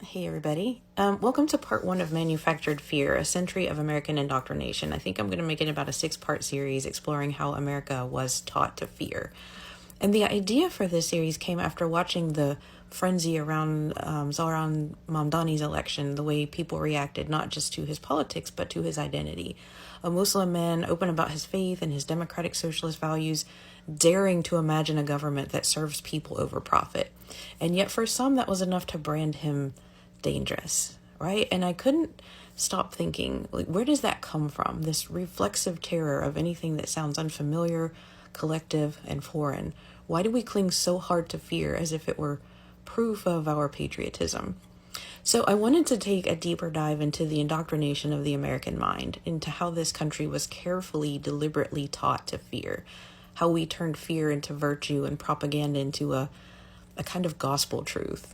Hey everybody. Welcome to part 1 of Manufactured Fear, a Century of American Indoctrination. I think I'm going to make it about a 6-part series exploring how America was taught to fear. And the idea for this series came after watching the frenzy around Zohran Mamdani's election, the way people reacted not just to his politics, but to his identity. A Muslim man open about his faith and his democratic socialist values, daring to imagine a government that serves people over profit. And yet for some, that was enough to brand him dangerous, right? And I couldn't stop thinking, like, where does that come from? This reflexive terror of anything that sounds unfamiliar, collective, and foreign. Why do we cling so hard to fear as if it were proof of our patriotism? So I wanted to take a deeper dive into the indoctrination of the American mind, into how this country was carefully, deliberately taught to fear, how we turned fear into virtue and propaganda into a kind of gospel truth.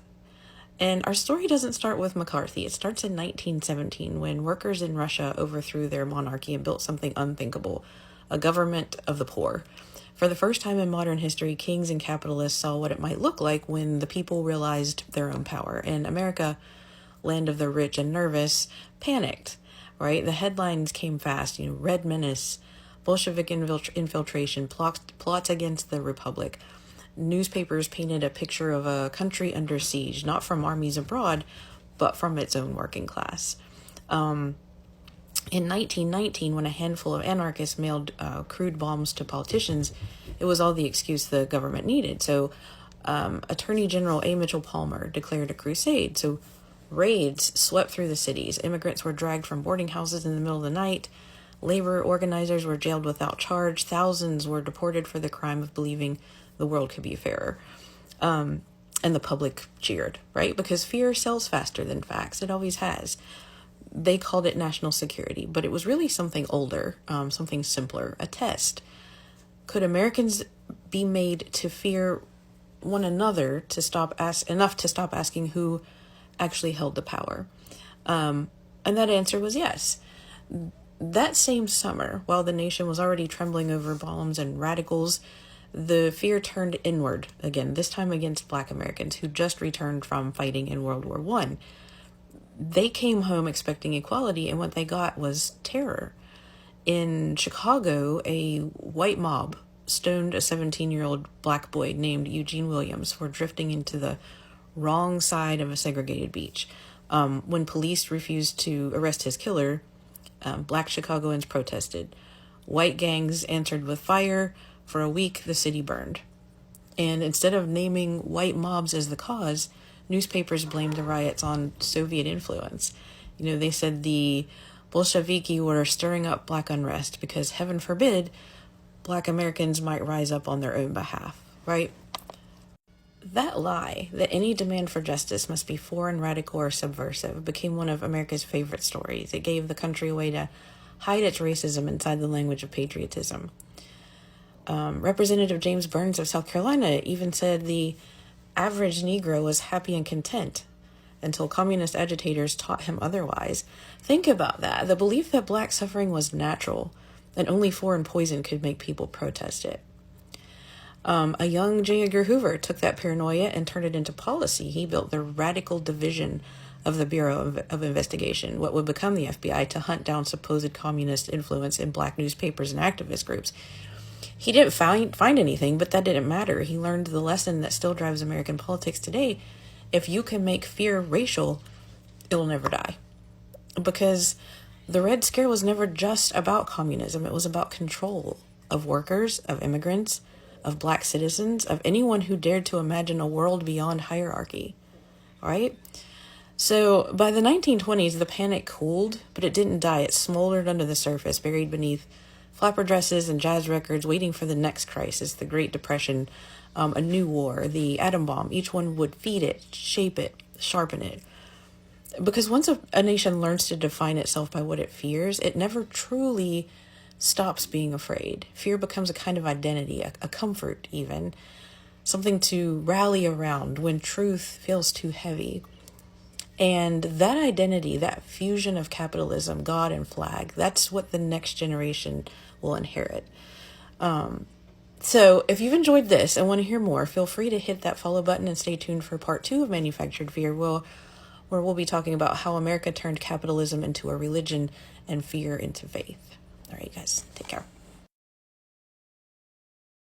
And our story doesn't start with McCarthy. It starts in 1917 when workers in Russia overthrew their monarchy and built something unthinkable, a government of the poor. For the first time in modern history, kings and capitalists saw what it might look like when the people realized their own power. And America, land of the rich and nervous, panicked, right? The headlines came fast, Red Menace, Bolshevik infiltration, plots against the Republic. Newspapers painted a picture of a country under siege, not from armies abroad, but from its own working class. In 1919, when a handful of anarchists mailed crude bombs to politicians, it was all the excuse the government needed. So Attorney General A. Mitchell Palmer declared a crusade. So raids swept through the cities. Immigrants were dragged from boarding houses in the middle of the night. Labor organizers were jailed without charge. Thousands were deported for the crime of believing the world could be fairer. And the public cheered, right? Because fear sells faster than facts. It always has. They called it national security, but it was really something older, something simpler, a test. Could Americans be made to fear one another enough to stop asking who actually held the power? And that answer was yes. That same summer, while the nation was already trembling over bombs and radicals, the fear turned inward again, this time against Black Americans who just returned from fighting in World War I. They came home expecting equality, and what they got was terror. In Chicago, a white mob stoned a 17-year-old Black boy named Eugene Williams for drifting into the wrong side of a segregated beach. When police refused to arrest his killer, Black Chicagoans protested. White gangs answered with fire. For a week, the city burned. And instead of naming white mobs as the cause, newspapers blamed the riots on Soviet influence. They said the Bolsheviki were stirring up Black unrest because, heaven forbid, Black Americans might rise up on their own behalf, right? That lie, that any demand for justice must be foreign, radical, or subversive, became one of America's favorite stories. It gave the country a way to hide its racism inside the language of patriotism. Representative James Burns of South Carolina even said the average Negro was happy and content until communist agitators taught him otherwise. Think about that. The belief that Black suffering was natural and only foreign poison could make people protest it. A young J. Edgar Hoover took that paranoia and turned it into policy. He built the radical division of the Bureau of Investigation, what would become the FBI, to hunt down supposed communist influence in Black newspapers and activist groups. He didn't find anything, but that didn't matter. He learned the lesson that still drives American politics today. If you can make fear racial, it'll never die. Because the Red Scare was never just about communism. It was about control of workers, of immigrants, of Black citizens, of anyone who dared to imagine a world beyond hierarchy, right? So by the 1920s, the panic cooled, but it didn't die. It smoldered under the surface, buried beneath flapper dresses and jazz records, waiting for the next crisis, the Great Depression, a new war, the atom bomb. Each one would feed it, shape it, sharpen it. Because once a nation learns to define itself by what it fears, it never truly stops being afraid. Fear becomes a kind of identity, a comfort even, something to rally around when truth feels too heavy. And that identity, that fusion of capitalism, God, and flag, that's what the next generation will inherit. So if you've enjoyed this and want to hear more, feel free to hit that follow button and stay tuned for part 2 of Manufactured Fear. We'll where we'll be talking about how America turned capitalism into a religion and fear into faith. All right, guys, take care.